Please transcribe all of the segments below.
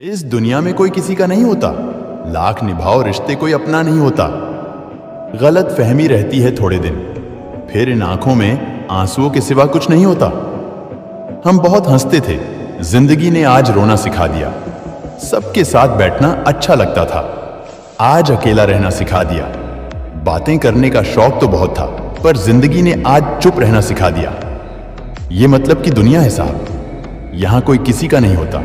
इस दुनिया में कोई किसी का नहीं होता, लाख निभाओ रिश्ते कोई अपना नहीं होता। गलत फहमी रहती है थोड़े दिन, फिर इन आंखों में आंसुओं के सिवा कुछ नहीं होता। हम बहुत हंसते थे, जिंदगी ने आज रोना सिखा दिया। सबके साथ बैठना अच्छा लगता था, आज अकेला रहना सिखा दिया। बातें करने का शौक तो बहुत था, पर जिंदगी ने आज चुप रहना सिखा दिया। ये मतलब की दुनिया है साहब, यहां कोई किसी का नहीं होता।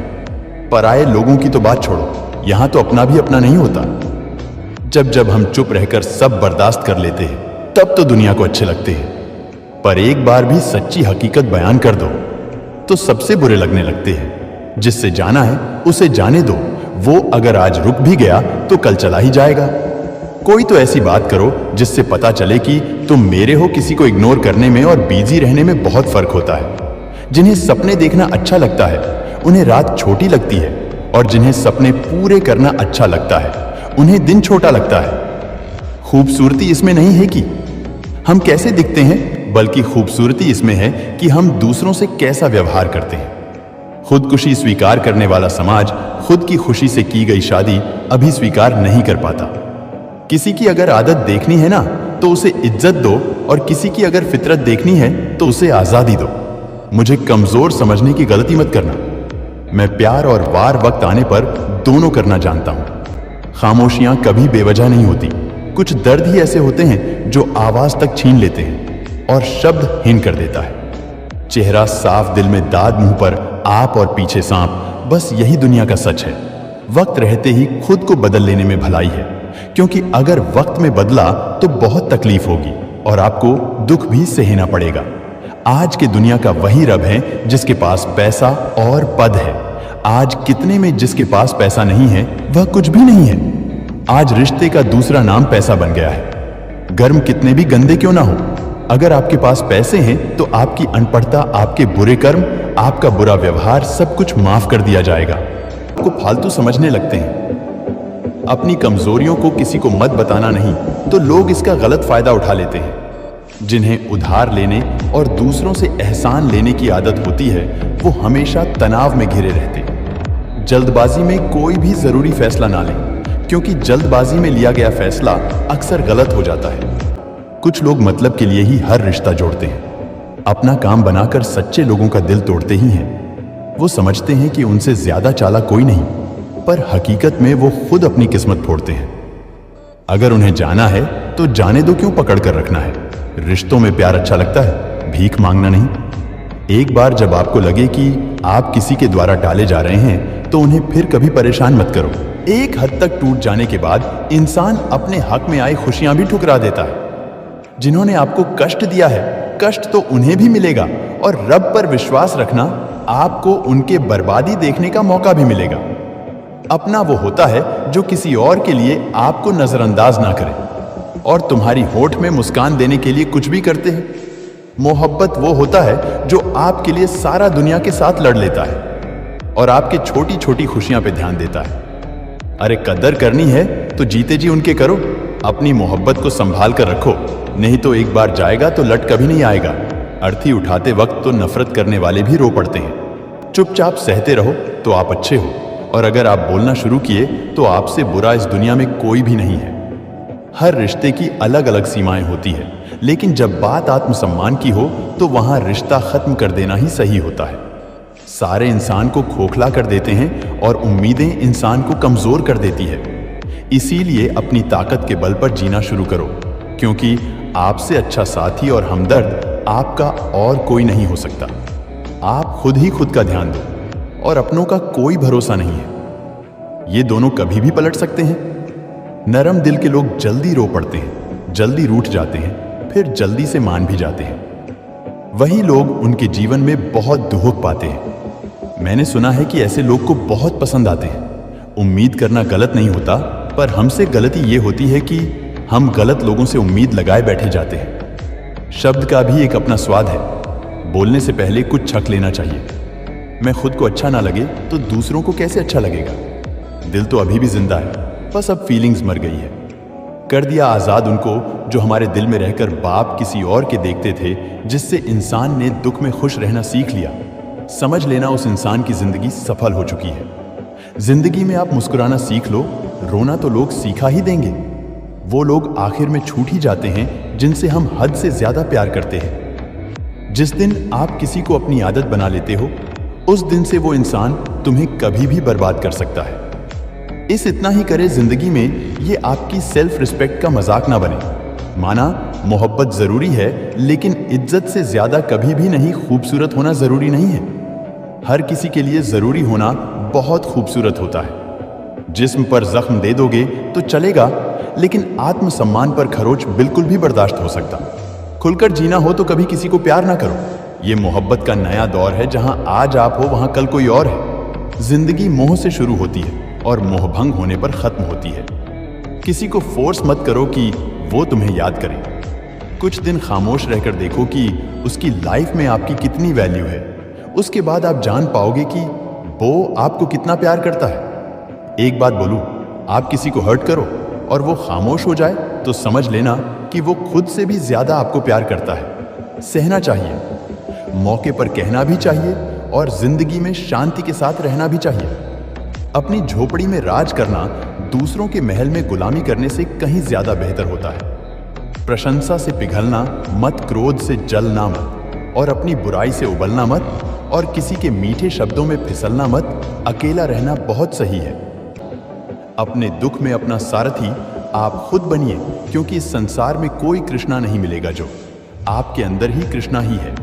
पराये लोगों की तो बात छोड़ो, यहां तो अपना भी अपना नहीं होता। जब हम चुप रहकर सब बर्दाश्त कर लेते हैं, तब तो दुनिया को अच्छे लगते हैं। पर एक बार भी सच्ची हकीकत बयान कर दो तो सबसे बुरे लगने लगते हैं। जिससे जाना है उसे जाने दो, वो अगर आज रुक भी गया तो कल चला ही जाएगा। कोई तो ऐसी बात करो जिससे पता चले कि तुम मेरे हो। किसी को इग्नोर करने में और बिजी रहने में बहुत फर्क होता है। जिन्हें सपने देखना अच्छा लगता है उन्हें रात छोटी लगती है, और जिन्हें सपने पूरे करना अच्छा लगता है उन्हें दिन छोटा लगता है। खूबसूरती इसमें नहीं है कि हम कैसे दिखते हैं, बल्कि खूबसूरती इसमें है कि हम दूसरों से कैसा व्यवहार करते हैं। खुदकुशी स्वीकार करने वाला समाज खुद की खुशी से की गई शादी अभी स्वीकार नहीं कर पाता। किसी की अगर आदत देखनी है ना तो उसे इज्जत दो, और किसी की अगर फितरत देखनी है तो उसे आजादी दो। मुझे कमजोर समझने की गलती मत करना। मैं प्यार और वार वक्त आने पर दोनों करना जानता हूं। खामोशियां कभी बेवजह नहीं होती। कुछ दर्द ही ऐसे होते हैं जो आवाज तक छीन लेते हैं और शब्द हीन कर देता है। चेहरा साफ, दिल में दाद, मुंह पर आप और पीछे सांप, बस यही दुनिया का सच है। वक्त रहते ही खुद को बदल लेने में भलाई है, क्योंकि अगर वक्त में बदला तो बहुत तकलीफ होगी और आपको दुख भी सहना पड़ेगा। आज के दुनिया का वही रब है जिसके पास पैसा और पद है। आज कितने में जिसके पास पैसा नहीं है वह कुछ भी नहीं है। आज रिश्ते का दूसरा नाम पैसा बन गया है। कर्म कितने भी गंदे क्यों ना हो, अगर आपके पास पैसे हैं तो आपकी अनपढ़ता, आपके बुरे कर्म, आपका बुरा व्यवहार सब कुछ माफ कर दिया जाएगा। आपको फालतू समझने लगते हैं। अपनी कमजोरियों को किसी को मत बताना नहीं तो लोग इसका गलत फायदा उठा लेते हैं। जिन्हें उधार लेने और दूसरों से एहसान लेने की आदत होती है वो हमेशा तनाव में घिरे रहते हैं। जल्दबाजी में कोई भी जरूरी फैसला ना लें, क्योंकि जल्दबाजी में लिया गया फैसला अक्सर गलत हो जाता है। कुछ लोग मतलब के लिए ही हर रिश्ता जोड़ते हैं, अपना काम बनाकर सच्चे लोगों का दिल तोड़ते ही हैं। वो समझते हैं कि उनसे ज्यादा चालाक कोई नहीं, पर हकीकत में वो खुद अपनी किस्मत फोड़ते हैं। अगर उन्हें जाना है तो जाने दो, क्यों पकड़ कर रखना है। रिश्तों में प्यार अच्छा लगता है, भीख मांगना नहीं। एक बार जब आपको लगे कि आप किसी के द्वारा टाले जा रहे हैं तो उन्हें फिर कभी परेशान मत करो। एक हद तक टूट जाने के बाद इंसान अपने हक में आई खुशियां भी ठुकरा देता है। जिन्होंने आपको कष्ट दिया है, कष्ट तो उन्हें भी मिलेगा, और रब पर विश्वास रखना, आपको उनके बर्बादी देखने का मौका भी मिलेगा। अपना वो होता है जो किसी और के लिए आपको नजरअंदाज ना करे और तुम्हारी होठ में मुस्कान देने के लिए कुछ भी करते हैं। मोहब्बत वो होता है जो आपके लिए सारा दुनिया के साथ लड़ लेता है और आपके छोटी छोटी खुशियां पे ध्यान देता है। अरे कदर करनी है तो जीते जी उनके करो। अपनी मोहब्बत को संभाल कर रखो, नहीं तो एक बार जाएगा तो लट कभी नहीं आएगा। अर्थी उठाते वक्त तो नफरत करने वाले भी रो पड़ते हैं। चुपचाप सहते रहो तो आप अच्छे हो, और अगर आप बोलना शुरू किए तो आपसे बुरा इस दुनिया में कोई भी नहीं है। हर रिश्ते की अलग अलग सीमाएं होती है, लेकिन जब बात आत्मसम्मान की हो तो वहां रिश्ता खत्म कर देना ही सही होता है। सारे इंसान को खोखला कर देते हैं और उम्मीदें इंसान को कमजोर कर देती है। इसीलिए अपनी ताकत के बल पर जीना शुरू करो, क्योंकि आपसे अच्छा साथी और हमदर्द आपका और कोई नहीं हो सकता। आप खुद ही खुद का ध्यान दो, और अपनों का कोई भरोसा नहीं है। ये दोनों कभी भी पलट सकते हैं। नरम दिल के लोग जल्दी रो पड़ते हैं, जल्दी रूठ जाते हैं, फिर जल्दी से मान भी जाते हैं। वही लोग उनके जीवन में बहुत दुख पाते हैं। मैंने सुना है कि ऐसे लोग को बहुत पसंद आते हैं। उम्मीद करना गलत नहीं होता, पर हमसे गलती ये होती है कि हम गलत लोगों से उम्मीद लगाए बैठे जाते हैं। शब्द का भी एक अपना स्वाद है। बोलने से पहले कुछ छक लेना चाहिए। मैं खुद को अच्छा ना लगे तो दूसरों को कैसे अच्छा लगेगा। दिल तो अभी भी जिंदा है, बस अब फीलिंग्स मर गई है। कर दिया आजाद उनको जो हमारे दिल में रहकर बाप किसी और के देखते थे, जिससे इंसान ने दुख में खुश रहना सीख लिया। समझ लेना उस इंसान की जिंदगी सफल हो चुकी है। जिंदगी में आप मुस्कुराना सीख लो, रोना तो लोग सीखा ही देंगे। वो लोग आखिर में छूट ही जाते हैं जिनसे हम हद से ज्यादा प्यार करते हैं। जिस दिन आप किसी को अपनी आदत बना लेते हो, उस दिन से वो इंसान तुम्हें कभी भी बर्बाद कर सकता है। इस इतना ही करे जिंदगी में, ये आपकी सेल्फ रिस्पेक्ट का मजाक ना बने। माना मोहब्बत जरूरी है, लेकिन इज्जत से ज्यादा कभी भी नहीं खूबसूरत होना जरूरी नहीं है। हर किसी के लिए जरूरी होना बहुत खूबसूरत होता है। जिस्म पर जख्म दे दोगे तो चलेगा, लेकिन आत्मसम्मान पर खरोच बिल्कुल भी बर्दाश्त हो सकता। खुलकर जीना हो तो कभी किसी को प्यार ना करो। ये मोहब्बत का नया दौर है, जहां आज आप हो वहां कल कोई और है। जिंदगी मोह से शुरू होती है और मोहभंग होने पर खत्म होती है। किसी को फोर्स मत करो कि वो तुम्हें याद करे। कुछ दिन खामोश रहकर देखो कि उसकी लाइफ में आपकी कितनी वैल्यू है। उसके बाद आप जान पाओगे कि वो आपको कितना प्यार करता है। एक बात बोलूं, आप किसी को हर्ट करो और वो खामोश हो जाए तो समझ लेना कि वो खुद से भी ज्यादा आपको प्यार करता है। सहना चाहिए, मौके पर कहना भी चाहिए और जिंदगी में शांति के साथ रहना भी चाहिए। अपनी झोपड़ी में राज करना दूसरों के महल में गुलामी करने से कहीं ज्यादा बेहतर होता है। प्रशंसा से पिघलना मत, क्रोध से जलना मत, और अपनी बुराई से उबलना मत, और किसी के मीठे शब्दों में फिसलना मत। अकेला रहना बहुत सही है। अपने दुख में अपना सारथी आप खुद बनिए, क्योंकि इस संसार में कोई कृष्णा नहीं मिलेगा। जो आपके अंदर ही कृष्णा ही है।